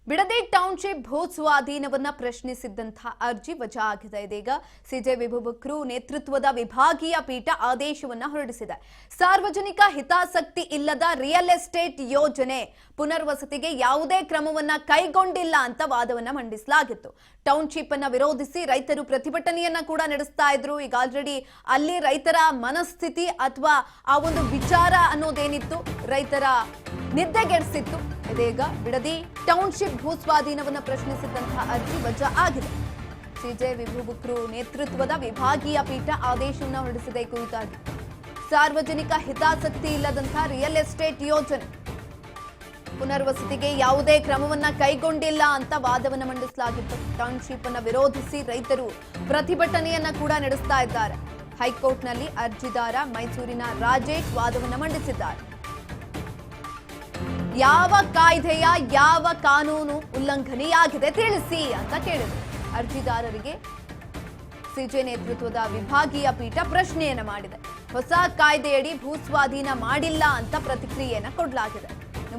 Bidadi township ಭೂ ಸ್ವಾಧೀನವನ್ನ ಪ್ರಶ್ನಿಸಿದ್ದಂತಹ ಅರ್ಜಿ ವಜಾ ಆಗಿದೆ. ಇದೀಗ ಸಿಜೆ ವಿಭುಬಕ್ರು ನೇತೃತ್ವದ ವಿಭಾಗೀಯ ಪೀಠ ಆದೇಶವನ್ನ ಹೊರಡಿಸಿದೆ. ಸಾರ್ವಜನಿಕ ಹಿತಾಸಕ್ತಿ ಇಲ್ಲದ ರಿಯಲ್ ಎಸ್ಟೇಟ್ ಯೋಜನೆ ಪುನರ್ವಸತಿಗೆ ಯಾವುದೇ ಕ್ರಮವನ್ನ ಕೈಗೊಂಡಿಲ್ಲ ಅಂತ ವಾದವನ್ನ ಮಂಡಿಸಲಾಗಿತ್ತು. ಟೌನ್ಶಿಪ್ ಅನ್ನ ವಿರೋಧಿಸಿ ರೈತರು ಪ್ರತಿಭಟನೆಯನ್ನ ಕೂಡ ನಡೆಸ್ತಾ ಇದ್ರು. ಈಗ ಆಲ್ರೆಡಿ ಅಲ್ಲಿ ರೈತರ ಮನಸ್ಥಿತಿ ಅಥವಾ ಆ ಒಂದು ವಿಚಾರ ಅನ್ನೋದೇನಿತ್ತು ರೈತರ ನಿದ್ದೆಗೆಡಿಸಿತ್ತು. ಇದೀಗ ಬಿಡದಿ ಟೌನ್ಶಿಪ್ ಭೂ ಸ್ವಾಧೀನವನ್ನು ಪ್ರಶ್ನಿಸಿದಂತಹ ಅರ್ಜಿ ವಜಾ ಆಗಿದೆ. ಸಿಜೆ ವಿಭುಬಕ್ರು ನೇತೃತ್ವದ ವಿಭಾಗೀಯ ಪೀಠ ಆದೇಶವನ್ನು ಹೊರಡಿಸಿದೆ. ಕುರಿತಾಗಿ ಸಾರ್ವಜನಿಕ ಹಿತಾಸಕ್ತಿ ಇಲ್ಲದಂತಹ ರಿಯಲ್ ಎಸ್ಟೇಟ್ ಯೋಜನೆ ಪುನರ್ವಸತಿಗೆ ಯಾವುದೇ ಕ್ರಮವನ್ನ ಕೈಗೊಂಡಿಲ್ಲ ಅಂತ ವಾದವನ್ನ ಮಂಡಿಸಲಾಗಿತ್ತು. ಟೌನ್ಶಿಪ್ ಅನ್ನು ವಿರೋಧಿಸಿ ರೈತರು ಪ್ರತಿಭಟನೆಯನ್ನ ಕೂಡ ನಡೆಸ್ತಾ ಇದ್ದಾರೆ. ಹೈಕೋರ್ಟ್ನಲ್ಲಿ ಅರ್ಜಿದಾರ ಮೈಸೂರಿನ ರಾಜೇಶ್ ವಾದವನ್ನ ಮಂಡಿಸಿದ್ದಾರೆ. ಯಾವ ಕಾಯ್ದೆಯ ಯಾವ ಕಾನೂನು ಉಲ್ಲಂಘನೆಯಾಗಿದೆ ತಿಳಿಸಿ ಅಂತ ಕೇಳಿದರು. ಅರ್ಜಿದಾರರಿಗೆ ಸಿಜೆ ನೇತೃತ್ವದ ವಿಭಾಗೀಯ ಪೀಠ ಪ್ರಶ್ನೆಯನ್ನ ಮಾಡಿದೆ. ಹೊಸ ಕಾಯ್ದೆಯಡಿ ಭೂಸ್ವಾಧೀನ ಮಾಡಿಲ್ಲ ಅಂತ ಪ್ರತಿಕ್ರಿಯೆಯನ್ನ ಕೊಡಲಾಗಿದೆ.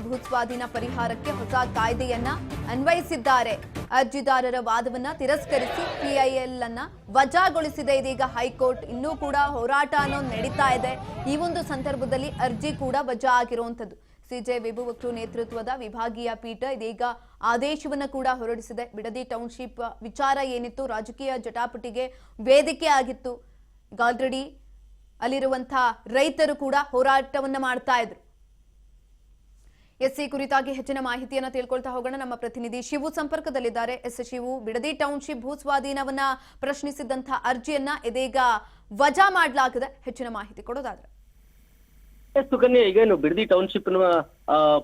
ಭೂಸ್ವಾಧೀನ ಪರಿಹಾರಕ್ಕೆ ಹೊಸ ಕಾಯ್ದೆಯನ್ನ ಅನ್ವಯಿಸಿದ್ದಾರೆ. ಅರ್ಜಿದಾರರ ವಾದವನ್ನ ತಿರಸ್ಕರಿಸಿ ಪಿಐಎಲ್ ಅನ್ನ ವಜಾಗೊಳಿಸಿದೆ. ಇದೀಗ ಹೈಕೋರ್ಟ್ ಇನ್ನೂ ಕೂಡ ಹೋರಾಟ ಅನ್ನೋದು ನಡೀತಾ ಇದೆ. ಈ ಒಂದು ಸಂದರ್ಭದಲ್ಲಿ ಅರ್ಜಿ ಕೂಡ ವಜಾ ಆಗಿರುವಂತದ್ದು. ಸಿಜೆ ವಿಭುಬಕ್ರು ನೇತೃತ್ವದ ವಿಭಾಗೀಯ ಪೀಠ ಇದೀಗ ಆದೇಶವನ್ನು ಕೂಡ ಹೊರಡಿಸಿದೆ. ಬಿಡದಿ ಟೌನ್ಶಿಪ್ ವಿಚಾರ ಏನಿತ್ತು ರಾಜಕೀಯ ಜಟಾಪಟಿಗೆ ವೇದಿಕೆ ಆಗಿತ್ತು. ಆಲ್ರೆಡಿ ಅಲ್ಲಿರುವಂತಹ ರೈತರು ಕೂಡ ಹೋರಾಟವನ್ನ ಮಾಡ್ತಾ ಇದ್ರು. ಈ ಕುರಿತಾಗಿ ಹೆಚ್ಚಿನ ಮಾಹಿತಿಯನ್ನ ತಿಳ್ಕೊಳ್ತಾ ಹೋಗೋಣ. ನಮ್ಮ ಪ್ರತಿನಿಧಿ ಶಿವು ಸಂಪರ್ಕದಲ್ಲಿದ್ದಾರೆ. ಶಿವು, ಬಿಡದಿ ಟೌನ್ಶಿಪ್ ಭೂ ಸ್ವಾಧೀನವನ್ನ ಪ್ರಶ್ನಿಸಿದಂತಹ ಅರ್ಜಿಯನ್ನ ಇದೀಗ ವಜಾ ಮಾಡಲಾಗಿದೆ. ಹೆಚ್ಚಿನ ಮಾಹಿತಿ ಕೊಡೋದಾದ್ರೆ ಸುಕನ್ಯಾ, ಈಗೇನು ಬಿಡದಿ ಟೌನ್ಶಿಪ್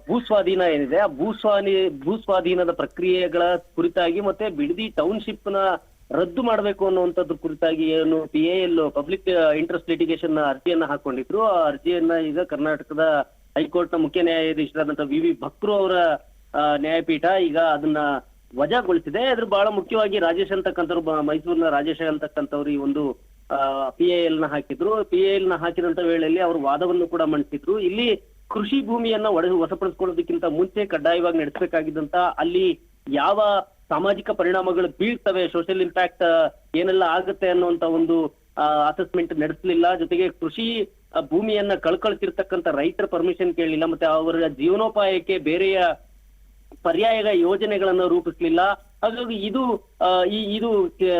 ಭೂಸ್ವಾಧೀನ ಏನಿದೆ ಆ ಭೂಸ್ವಾಧೀನದ ಪ್ರಕ್ರಿಯೆಗಳ ಕುರಿತಾಗಿ ಮತ್ತೆ ಬಿಡದಿ ಟೌನ್ಶಿಪ್ ನ ರದ್ದು ಮಾಡಬೇಕು ಅನ್ನುವಂಥದ್ರ ಕುರಿತಾಗಿ ಏನು PIL ಪಬ್ಲಿಕ್ ಇಂಟ್ರೆಸ್ಟ್ ಲಿಟಿಗೇಷನ್ ಅರ್ಜಿಯನ್ನ ಹಾಕೊಂಡಿದ್ರು. ಆ ಅರ್ಜಿಯನ್ನ ಈಗ ಕರ್ನಾಟಕದ ಹೈಕೋರ್ಟ್ ನ ಮುಖ್ಯ ನ್ಯಾಯಾಧೀಶರಾದಂತಹ VV ಭಕ್ರು ಅವರ ನ್ಯಾಯಪೀಠ ಈಗ ಅದನ್ನ ವಜಾಗೊಳಿಸಿದೆ. ಅದ್ರ ಬಹಳ ಮುಖ್ಯವಾಗಿ ರಾಜೇಶ್ ಅಂತಕ್ಕಂಥವ್ರು, ಮೈಸೂರಿನ ರಾಜೇಶ್ ಅಂತಕ್ಕಂಥವ್ರು ಈ ಒಂದು PIL ನ ಹಾಕಿದ್ರು. PIL ನ ಹಾಕಿದಂತ ವೇಳೆಯಲ್ಲಿ ಅವರು ವಾದವನ್ನು ಕೂಡ ಮಂಡಿಸಿದ್ರು. ಇಲ್ಲಿ ಕೃಷಿ ಭೂಮಿಯನ್ನ ವಶಪಡಿಸಿಕೊಳ್ಳೋದಕ್ಕಿಂತ ಮುಂಚೆ ಕಡ್ಡಾಯವಾಗಿ ನಡೆಸಬೇಕಾಗಿದ್ದಂತ ಅಲ್ಲಿ ಯಾವ ಸಾಮಾಜಿಕ ಪರಿಣಾಮಗಳು ಬೀಳ್ತವೆ, ಸೋಷಿಯಲ್ ಇಂಪ್ಯಾಕ್ಟ್ ಏನೆಲ್ಲ ಆಗುತ್ತೆ ಅನ್ನುವಂತ ಒಂದು ಅಸೆಸ್ಮೆಂಟ್ ನಡೆಸಲಿಲ್ಲ. ಜೊತೆಗೆ ಕೃಷಿ ಭೂಮಿಯನ್ನ ಕಳ್ಕೊಳ್ತಿರ್ತಕ್ಕಂಥ ರೈತರ ಪರ್ಮಿಷನ್ ಕೇಳಲಿಲ್ಲ. ಮತ್ತೆ ಅವರ ಜೀವನೋಪಾಯಕ್ಕೆ ಬೇರೆಯ ಪರ್ಯಾಯ ಯೋಜನೆಗಳನ್ನು ರೂಪಿಸಲಿಲ್ಲ. ಹಾಗಾಗಿ ಇದು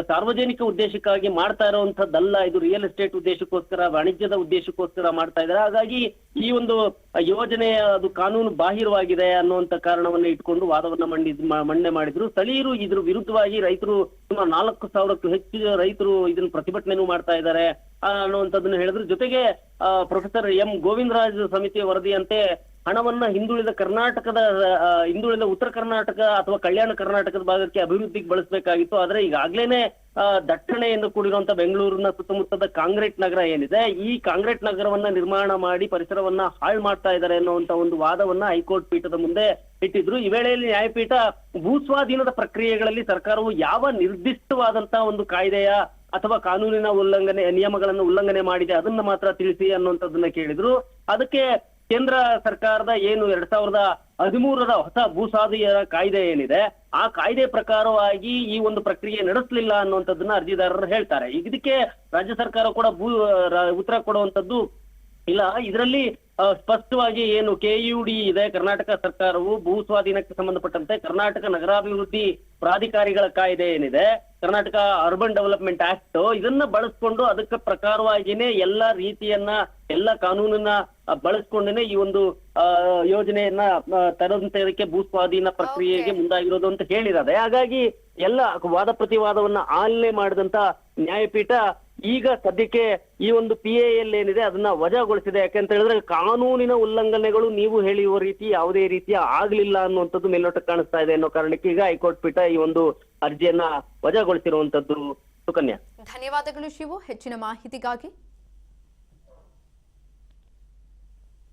ಸಾರ್ವಜನಿಕ ಉದ್ದೇಶಕ್ಕಾಗಿ ಮಾಡ್ತಾ ಇರುವಂತದ್ದಲ್ಲ. ಇದು ರಿಯಲ್ ಎಸ್ಟೇಟ್ ಉದ್ದೇಶಕ್ಕೋಸ್ಕರ, ವಾಣಿಜ್ಯದ ಉದ್ದೇಶಕ್ಕೋಸ್ಕರ ಮಾಡ್ತಾ ಇದ್ದಾರೆ. ಹಾಗಾಗಿ ಈ ಒಂದು ಯೋಜನೆ ಅದು ಕಾನೂನು ಬಾಹಿರವಾಗಿದೆ ಅನ್ನುವಂತ ಕಾರಣವನ್ನ ಇಟ್ಕೊಂಡು ವಾದವನ್ನ ಮಂಡನೆ ಮಾಡಿದ್ರು. ಸ್ಥಳೀಯರು ಇದ್ರ ವಿರುದ್ಧವಾಗಿ ರೈತರು ಸುಮಾರು 4,000ಕ್ಕೂ ಹೆಚ್ಚು ರೈತರು ಇದನ್ನ ಪ್ರತಿಭಟನೆನೂ ಮಾಡ್ತಾ ಇದ್ದಾರೆ ಅನ್ನುವಂಥದ್ದನ್ನ ಹೇಳಿದ್ರು. ಜೊತೆಗೆ ಪ್ರೊಫೆಸರ್ M ಗೋವಿಂದರಾಜ್ ಸಮಿತಿಯ ವರದಿಯಂತೆ ಹಣವನ್ನ ಹಿಂದುಳಿದ ಉತ್ತರ ಕರ್ನಾಟಕ ಅಥವಾ ಕಲ್ಯಾಣ ಕರ್ನಾಟಕದ ಭಾಗಕ್ಕೆ ಅಭಿವೃದ್ಧಿಗೆ ಬಳಸಬೇಕಾಗಿತ್ತು. ಆದ್ರೆ ಈಗಾಗ್ಲೇನೆ ದಟ್ಟಣೆಯಿಂದ ಕೂಡಿರುವಂತ ಬೆಂಗಳೂರಿನ ಸುತ್ತಮುತ್ತದ ಕಾಂಕ್ರೀಟ್ ನಗರ ಏನಿದೆ, ಈ ಕಾಂಕ್ರೀಟ್ ನಗರವನ್ನ ನಿರ್ಮಾಣ ಮಾಡಿ ಪರಿಸರವನ್ನ ಹಾಳು ಮಾಡ್ತಾ ಇದ್ದಾರೆ ಅನ್ನುವಂತ ಒಂದು ವಾದವನ್ನ ಹೈಕೋರ್ಟ್ ಪೀಠದ ಮುಂದೆ ಇಟ್ಟಿದ್ರು. ಈ ವೇಳೆಯಲ್ಲಿ ನ್ಯಾಯಪೀಠ ಭೂಸ್ವಾಧೀನದ ಪ್ರಕ್ರಿಯೆಗಳಲ್ಲಿ ಸರ್ಕಾರವು ಯಾವ ನಿರ್ದಿಷ್ಟವಾದಂತಹ ಒಂದು ಕಾಯ್ದೆಯ ಅಥವಾ ಕಾನೂನಿನ ನಿಯಮಗಳನ್ನು ಉಲ್ಲಂಘನೆ ಮಾಡಿದೆ ಅದನ್ನ ಮಾತ್ರ ತಿಳಿಸಿ ಅನ್ನುವಂಥದ್ದನ್ನ ಕೇಳಿದ್ರು. ಅದಕ್ಕೆ ಕೇಂದ್ರ ಸರ್ಕಾರದ ಏನು 2013ರ ಹೊಸ ಭೂಸ್ವಾಧೀನ ಕಾಯ್ದೆ ಏನಿದೆ ಆ ಕಾಯ್ದೆ ಪ್ರಕಾರವಾಗಿ ಈ ಒಂದು ಪ್ರಕ್ರಿಯೆ ನಡೆಸಲಿಲ್ಲ ಅನ್ನುವಂಥದ್ದನ್ನ ಅರ್ಜಿದಾರರು ಹೇಳ್ತಾರೆ. ಇದಕ್ಕೆ ರಾಜ್ಯ ಸರ್ಕಾರ ಕೂಡ ಉತ್ತರ ಕೊಡುವಂತದ್ದು ಇಲ್ಲ. ಇದರಲ್ಲಿ ಸ್ಪಷ್ಟವಾಗಿ ಏನು KUD ಇದೆ, ಕರ್ನಾಟಕ ಸರ್ಕಾರವು ಭೂ ಸ್ವಾಧೀನಕ್ಕೆ ಸಂಬಂಧಪಟ್ಟಂತೆ ಕರ್ನಾಟಕ ನಗರಾಭಿವೃದ್ಧಿ ಪ್ರಾಧಿಕಾರಿಗಳ ಕಾಯ್ದೆ ಏನಿದೆ, ಕರ್ನಾಟಕ ಅರ್ಬನ್ ಡೆವಲಪ್ಮೆಂಟ್ ಆಕ್ಟ್, ಇದನ್ನ ಬಳಸ್ಕೊಂಡು ಅದಕ್ಕೆ ಪ್ರಕಾರವಾಗಿನೇ ಎಲ್ಲ ಕಾನೂನನ್ನ ಬಳಸ್ಕೊಂಡೇನೆ ಈ ಒಂದು ಯೋಜನೆಯನ್ನ ತರಂತರಕ್ಕೆ ಭೂ ಸ್ವಾಧೀನ ಪ್ರಕ್ರಿಯೆಗೆ ಮುಂದಾಗಿರೋದು ಅಂತ ಹೇಳಿರೋದೆ. ಹಾಗಾಗಿ ಎಲ್ಲ ವಾದ ಪ್ರತಿವಾದವನ್ನ ಆಲನೆ ಮಾಡಿದಂತ ನ್ಯಾಯಪೀಠ ಈಗ ಸದ್ಯಕ್ಕೆ ಈ ಒಂದು PIL ಏನಿದೆ ಅದನ್ನ ವಜಾಗೊಳಿಸಿದೆ. ಯಾಕಂತ ಹೇಳಿದ್ರೆ ಕಾನೂನಿನ ಉಲ್ಲಂಘನೆಗಳು ನೀವು ಹೇಳಿರುವ ರೀತಿ ಯಾವುದೇ ರೀತಿಯ ಆಗ್ಲಿಲ್ಲ ಅನ್ನುವಂಥದ್ದು ಮೇಲ್ನೋಟಕ್ಕೆ ಕಾಣಿಸ್ತಾ ಇದೆ ಅನ್ನೋ ಕಾರಣಕ್ಕೆ ಈಗ ಹೈಕೋರ್ಟ್ ಪೀಠ ಈ ಒಂದು ಅರ್ಜಿಯನ್ನ ವಜಾಗೊಳಿಸಿರುವಂತದ್ದು. ಸುಕನ್ಯಾ, ಧನ್ಯವಾದಗಳು ಶಿವು ಹೆಚ್ಚಿನ ಮಾಹಿತಿಗಾಗಿ.